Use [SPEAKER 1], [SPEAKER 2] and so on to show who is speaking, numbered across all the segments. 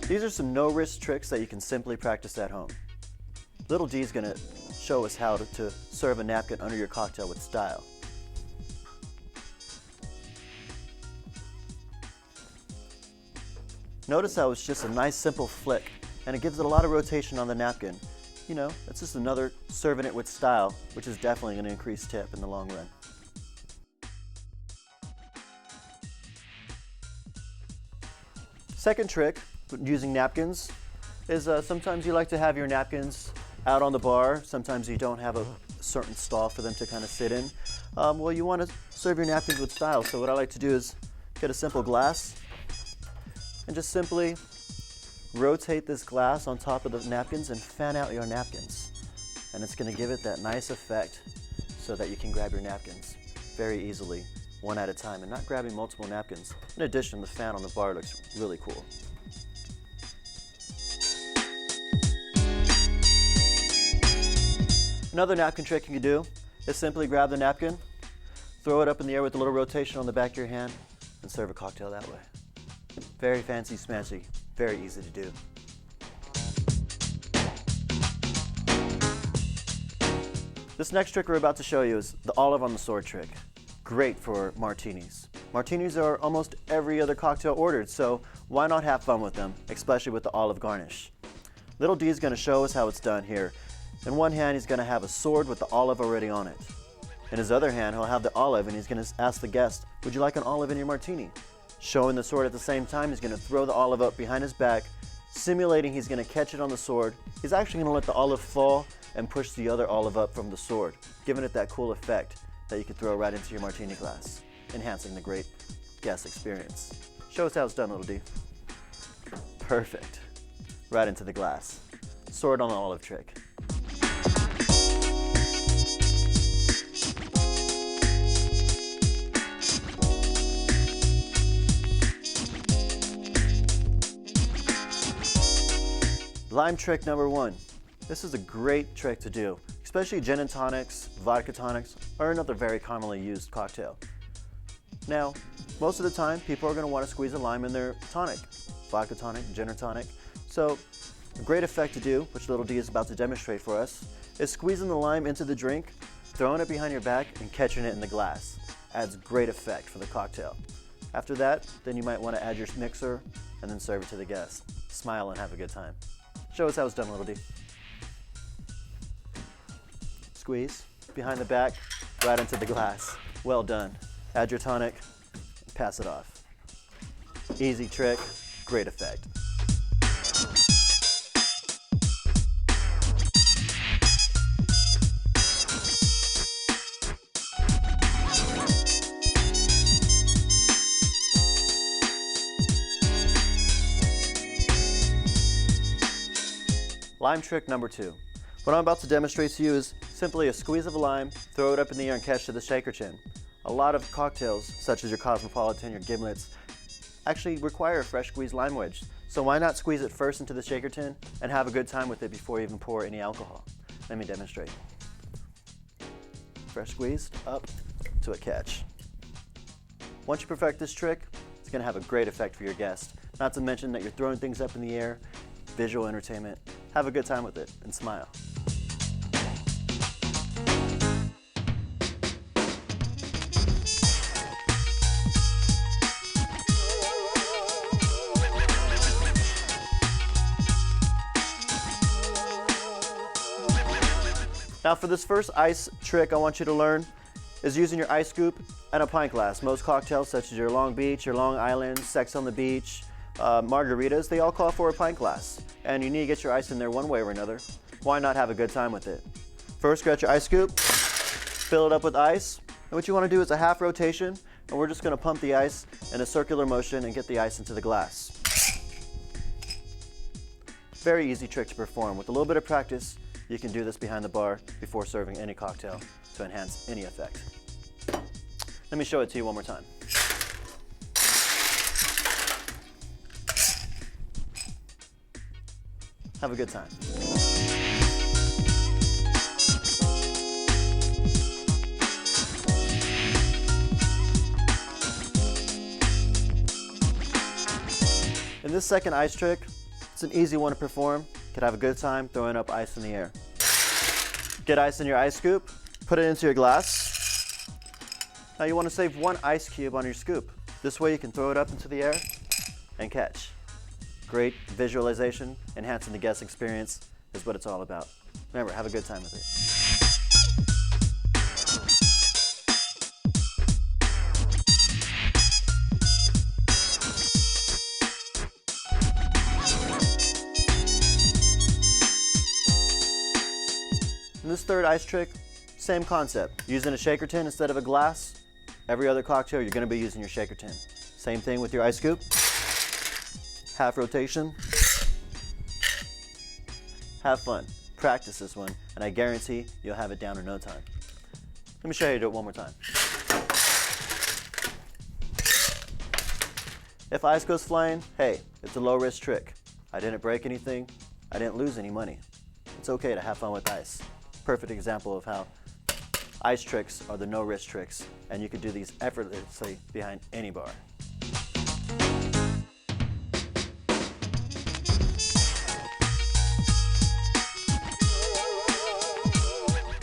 [SPEAKER 1] These are some no-risk tricks that you can simply practice at home. Little D is going to show us how to serve a napkin under your cocktail with style. Notice how it's just a nice simple flick, and it gives it a lot of rotation on the napkin. You know, it's just another serving it with style, which is definitely going to increase tip in the long run. Second trick, using napkins, is sometimes you like to have your napkins out on the bar. Sometimes you don't have a certain stall for them to kind of sit in. Well, you want to serve your napkins with style, so what I like to do is get a simple glass and just simply rotate this glass on top of the napkins and fan out your napkins. And it's going to give it that nice effect so that you can grab your napkins very easily, one at a time, and not grabbing multiple napkins. In addition, the fan on the bar looks really cool. Another napkin trick you can do is simply grab the napkin, throw it up in the air with a little rotation on the back of your hand, and serve a cocktail that way. Very fancy smancy, very easy to do. This next trick we're about to show you is the olive on the sword trick. Great for martinis. Martinis are almost every other cocktail ordered, so why not have fun with them, especially with the olive garnish. Little D is going to show us how it's done here. In one hand, he's going to have a sword with the olive already on it. In his other hand, he'll have the olive, and he's going to ask the guest, would you like an olive in your martini? Showing the sword at the same time, he's going to throw the olive up behind his back, simulating he's going to catch it on the sword. He's actually going to let the olive fall and push the other olive up from the sword, giving it that cool effect that you could throw right into your martini glass, enhancing the great guest experience. Show us how it's done, Little D. Perfect. Right into the glass. Sword on the olive trick. Lime trick number 1. This is a great trick to do, especially gin and tonics, vodka tonics, or another very commonly used cocktail. Now, most of the time, people are going to want to squeeze a lime in their tonic, vodka tonic, gin or tonic. So, a great effect to do, which Little D is about to demonstrate for us, is squeezing the lime into the drink, throwing it behind your back, and catching it in the glass. Adds great effect for the cocktail. After that, then you might want to add your mixer and then serve it to the guest. Smile and have a good time. Show us how it's done, Little D. Squeeze, behind the back, right into the glass. Well done. Add your tonic, and pass it off. Easy trick, great effect. Lime trick number 2. What I'm about to demonstrate to you is simply a squeeze of a lime, throw it up in the air and catch to the shaker tin. A lot of cocktails, such as your Cosmopolitan, your Gimlets, actually require a fresh squeezed lime wedge. So why not squeeze it first into the shaker tin and have a good time with it before you even pour any alcohol? Let me demonstrate. Fresh squeezed, up to a catch. Once you perfect this trick, it's going to have a great effect for your guest. Not to mention that you're throwing things up in the air, visual entertainment. Have a good time with it and smile. Now for this first ice trick I want you to learn is using your ice scoop and a pint glass. Most cocktails such as your Long Beach, your Long Island, Sex on the Beach, margaritas, they all call for a pint glass. And you need to get your ice in there one way or another. Why not have a good time with it? First, get your ice scoop, fill it up with ice. And what you want to do is a half rotation, and we're just going to pump the ice in a circular motion and get the ice into the glass. Very easy trick to perform. With a little bit of practice, you can do this behind the bar before serving any cocktail to enhance any effect. Let me show it to you one more time. Have a good time. In this second ice trick, It's an easy one to perform. You can have a good time throwing up ice in the air. Get ice in your ice scoop, put it into your glass. Now you want to save one ice cube on your scoop. This way you can throw it up into the air and catch. Great visualization, enhancing the guest experience is what it's all about. Remember, have a good time with it. And this third ice trick, same concept. Using a shaker tin instead of a glass. Every other cocktail, you're gonna be using your shaker tin. Same thing with your ice scoop. Half rotation. Have fun. Practice this one, and I guarantee you'll have it down in no time. Let me show you how to do it one more time. If ice goes flying, hey, it's a low-risk trick. I didn't break anything. I didn't lose any money. It's okay to have fun with ice. Perfect example of how ice tricks are the no-risk tricks, and you can do these effortlessly behind any bar.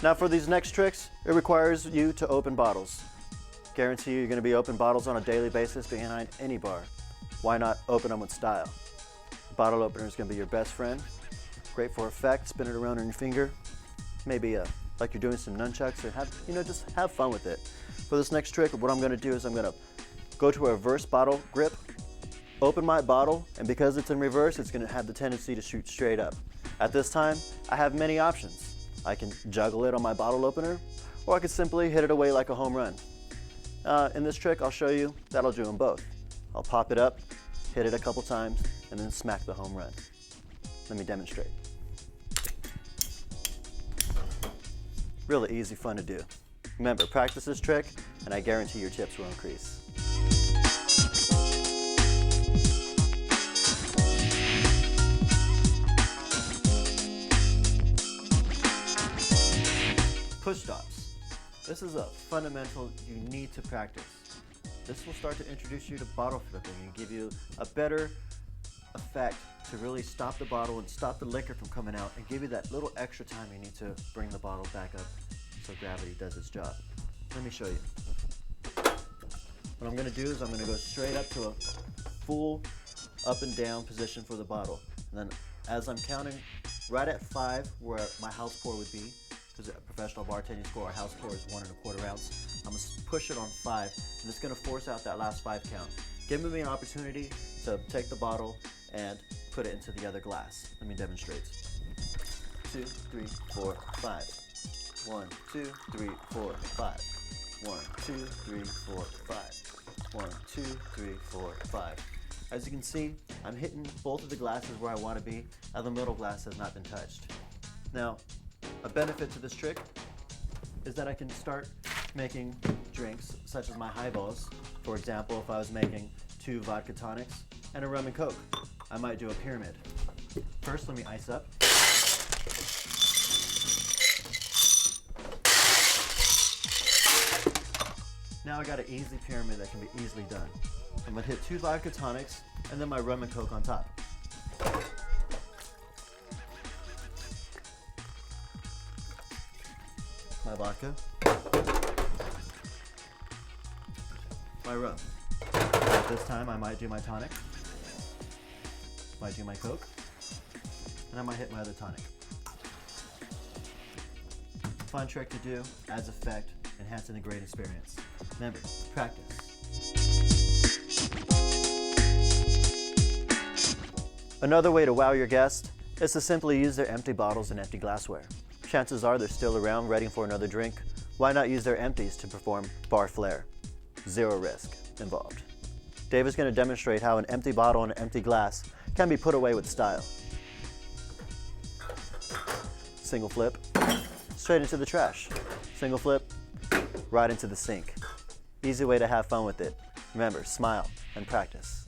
[SPEAKER 1] Now for these next tricks, it requires you to open bottles. Guarantee you're going to be open bottles on a daily basis behind any bar. Why not open them with style? Bottle opener is going to be your best friend. Great for effect, spin it around on your finger. Maybe like you're doing some nunchucks, or just have fun with it. For this next trick, what I'm going to do is I'm going to go to a reverse bottle grip, open my bottle, and because it's in reverse, it's going to have the tendency to shoot straight up. At this time, I have many options. I can juggle it on my bottle opener, or I could simply hit it away like a home run. In this trick, I'll show you that I'll do them both. I'll pop it up, hit it a couple times, and then smack the home run. Let me demonstrate. Really easy, fun to do. Remember, practice this trick, and I guarantee your tips will increase. Push stops. This is a fundamental you need to practice. This will start to introduce you to bottle flipping and give you a better effect to really stop the bottle and stop the liquor from coming out and give you that little extra time you need to bring the bottle back up so gravity does its job. Let me show you. What I'm going to do is I'm going to go straight up to a full up and down position for the bottle. And then as I'm counting right at 5 where my house pour would be, because a professional bartending score, our house pour is 1 1/4 ounce. I'm going to push it on 5 and it's going to force out that last 5 count. Giving me an opportunity to take the bottle and put it into the other glass. Let me demonstrate. 2, 3, 4, 5. 1, 2, 3, 4, 5. 1, 2, 3, 4, 5. 1, 2, 3, 4, 5. As you can see, I'm hitting both of the glasses where I want to be, and the middle glass has not been touched. Now, a benefit to this trick is that I can start making drinks such as my highballs. For example, if I was making 2 vodka tonics and a rum and coke, I might do a pyramid. First, let me ice up. Now I got an easy pyramid that can be easily done. I'm gonna hit 2 vodka tonics and then my rum and coke on top. My vodka. My rum. At this time I might do my tonic. Might do my coke. And I might hit my other tonic. Fun trick to do, adds effect, enhancing the great experience. Remember, practice. Another way to wow your guest is to simply use their empty bottles and empty glassware. Chances are they're still around waiting for another drink. Why not use their empties to perform bar flair? 0 risk involved. Dave is going to demonstrate how an empty bottle and an empty glass can be put away with style. Single flip, straight into the trash. Single flip, right into the sink. Easy way to have fun with it. Remember, smile and practice.